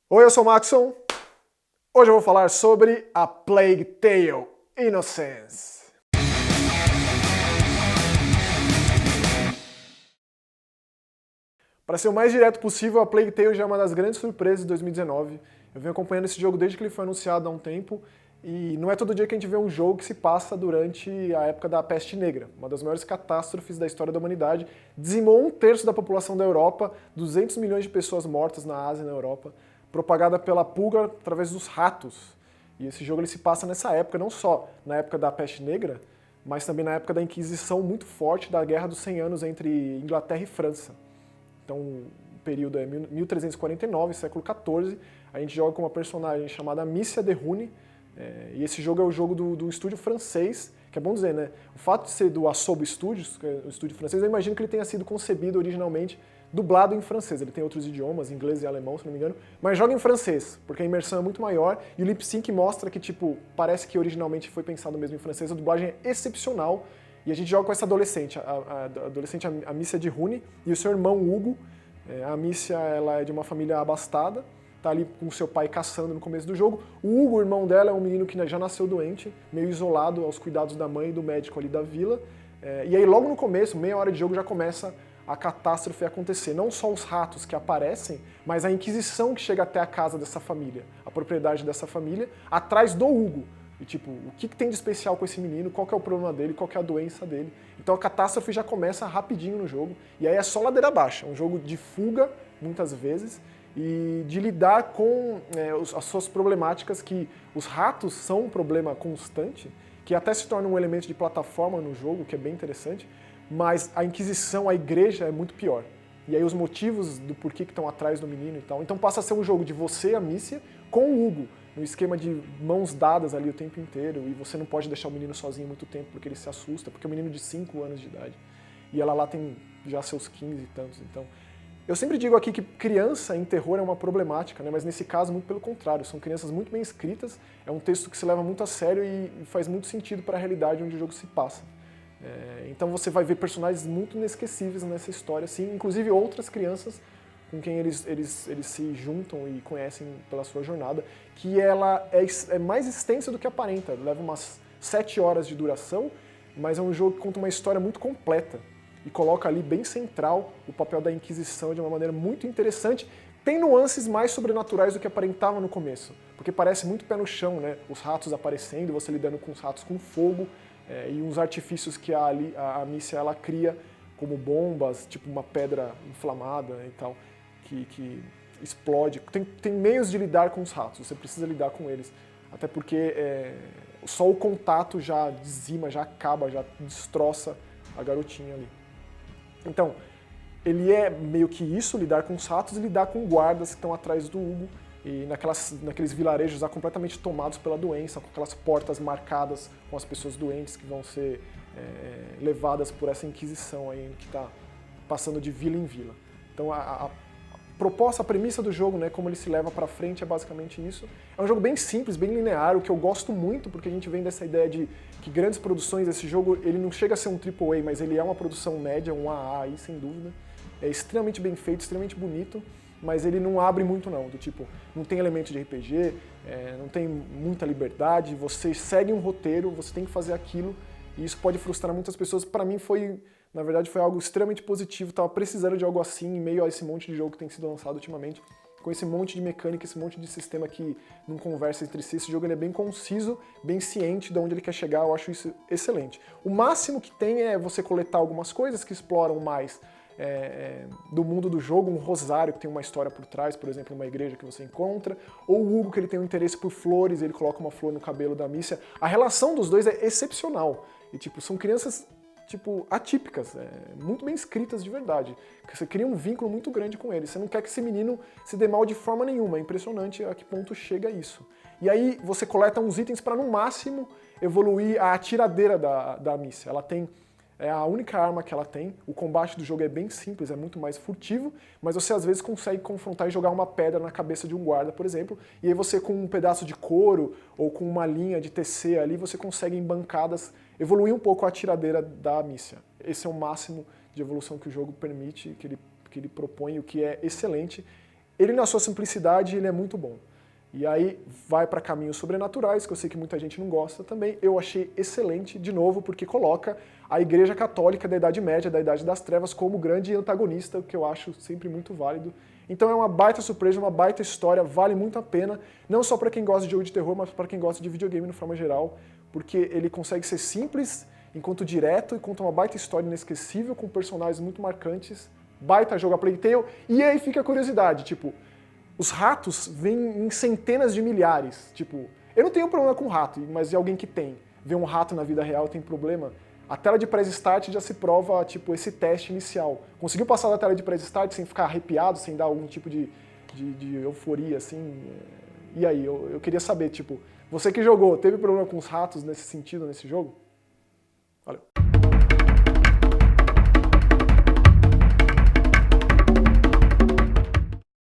Oi, eu sou o Maxon. Hoje eu vou falar sobre A Plague Tale: Innocence. Para ser o mais direto possível, A Plague Tale já é uma das grandes surpresas de 2019. Eu venho acompanhando esse jogo desde que ele foi anunciado há um tempo, e não é todo dia que a gente vê um jogo que se passa durante a época da Peste Negra, uma das maiores catástrofes da história da humanidade. Dizimou um terço da população da Europa, 200 milhões de pessoas mortas na Ásia e na Europa, propagada pela pulga através dos ratos. E esse jogo ele se passa nessa época, não só na época da Peste Negra, mas também na época da Inquisição muito forte da Guerra dos 100 Anos entre Inglaterra e França. Então, o período é 1349, século XIV. A gente joga com uma personagem chamada Amicia de Rune, e esse jogo é o jogo do estúdio francês, que é bom dizer, né? O fato de ser do Asobo Studios, que é o estúdio francês, eu imagino que ele tenha sido concebido originalmente dublado em francês. Ele tem outros idiomas, inglês e alemão, se não me engano, mas joga em francês, porque a imersão é muito maior e o lip sync mostra que, tipo, parece que originalmente foi pensado mesmo em francês. A dublagem é excepcional e a gente joga com essa adolescente, a adolescente Amicia de Rune e o seu irmão Hugo. A Amicia, ela é de uma família abastada, tá ali com seu pai caçando no começo do jogo. O Hugo, o irmão dela, é um menino que já nasceu doente, meio isolado aos cuidados da mãe e do médico ali da vila. E aí logo no começo, meia hora de jogo, já começa a catástrofe acontecer. Não só os ratos que aparecem, mas a Inquisição que chega até a casa dessa família, a propriedade dessa família, atrás do Hugo. E tipo, o que tem de especial com esse menino, qual que é o problema dele, qual que é a doença dele. Então a catástrofe já começa rapidinho no jogo, e aí é só ladeira abaixo. É um jogo de fuga, muitas vezes, e de lidar com as suas problemáticas, que os ratos são um problema constante, que até se torna um elemento de plataforma no jogo, que é bem interessante, mas a Inquisição, a igreja, é muito pior. E aí os motivos do porquê que estão atrás do menino e tal. Então passa a ser um jogo de você, a Amicia, com o Hugo, no esquema de mãos dadas ali o tempo inteiro, e você não pode deixar o menino sozinho muito tempo porque ele se assusta, porque é um menino de 5 anos de idade. E ela lá tem já seus 15 e tantos, então... Eu sempre digo aqui que criança em terror é uma problemática, né? Mas nesse caso, muito pelo contrário, são crianças muito bem escritas, é um texto que se leva muito a sério e faz muito sentido para a realidade onde o jogo se passa. Então você vai ver personagens muito inesquecíveis nessa história, assim, inclusive outras crianças com quem eles se juntam e conhecem pela sua jornada, que ela é mais extensa do que aparenta, leva umas 7 horas de duração, mas é um jogo que conta uma história muito completa e coloca ali bem central o papel da Inquisição de uma maneira muito interessante. Tem nuances mais sobrenaturais do que aparentava no começo, porque parece muito pé no chão, né? Os ratos aparecendo, você lidando com os ratos com fogo, e uns artifícios que a Amicia ela cria, como bombas, tipo uma pedra inflamada e tal, que explode. Tem meios de lidar com os ratos, você precisa lidar com eles. Até porque só o contato já dizima, já acaba, já destroça a garotinha ali. Então, ele é meio que isso, lidar com os ratos e lidar com guardas que estão atrás do Hugo, e naqueles vilarejos já completamente tomados pela doença, com aquelas portas marcadas com as pessoas doentes que vão ser levadas por essa Inquisição aí que está passando de vila em vila. Então a proposta, a premissa do jogo, né, como ele se leva pra frente, é basicamente isso. É um jogo bem simples, bem linear, o que eu gosto muito, porque a gente vem dessa ideia de que grandes produções, esse jogo, ele não chega a ser um AAA, mas ele é uma produção média, um AA aí, sem dúvida. É extremamente bem feito, extremamente bonito, mas ele não abre muito não, do tipo, não tem elemento de RPG, não tem muita liberdade, você segue um roteiro, você tem que fazer aquilo, e isso pode frustrar muitas pessoas. Pra mim na verdade foi algo extremamente positivo, tava precisando de algo assim em meio a esse monte de jogo que tem sido lançado ultimamente, com esse monte de mecânica, esse monte de sistema que não conversa entre si. Esse jogo ele é bem conciso, bem ciente de onde ele quer chegar, eu acho isso excelente. O máximo que tem é você coletar algumas coisas que exploram mais do mundo do jogo, um rosário que tem uma história por trás, por exemplo, uma igreja que você encontra, ou o Hugo que ele tem um interesse por flores, ele coloca uma flor no cabelo da Amicia. A relação dos dois é excepcional, e tipo, são crianças atípicas, muito bem escritas de verdade. Você cria um vínculo muito grande com ele. Você não quer que esse menino se dê mal de forma nenhuma. É impressionante a que ponto chega isso. E aí você coleta uns itens para, no máximo, evoluir a atiradeira da Amicia. Ela tem... É a única arma que ela tem. O combate do jogo é bem simples, é muito mais furtivo, mas você às vezes consegue confrontar e jogar uma pedra na cabeça de um guarda, por exemplo, e aí você com um pedaço de couro ou com uma linha de TC ali, você consegue em bancadas evoluir um pouco a atiradeira da Amicia. Esse é o máximo de evolução que o jogo permite, que ele propõe, o que é excelente. ele na sua simplicidade, ele é muito bom. E aí vai para caminhos sobrenaturais, que eu sei que muita gente não gosta também. Eu achei excelente, de novo, porque coloca a Igreja Católica da Idade Média, da Idade das Trevas, como grande antagonista, o que eu acho sempre muito válido. Então é uma baita surpresa, uma baita história, vale muito a pena, não só para quem gosta de jogo de terror, mas para quem gosta de videogame de forma geral, porque ele consegue ser simples, enquanto direto, e conta uma baita história inesquecível, com personagens muito marcantes, baita jogo a Plague Tale, e aí fica a curiosidade, tipo, os ratos vêm em centenas de milhares. Tipo, eu não tenho problema com rato, mas é alguém que tem. Ver um rato na vida real tem problema. A tela de pré-start já se prova, tipo, esse teste inicial. Conseguiu passar da tela de pré-start sem ficar arrepiado, sem dar algum tipo de euforia, assim? E aí, eu queria saber, tipo, você que jogou, teve problema com os ratos nesse sentido, nesse jogo? Valeu.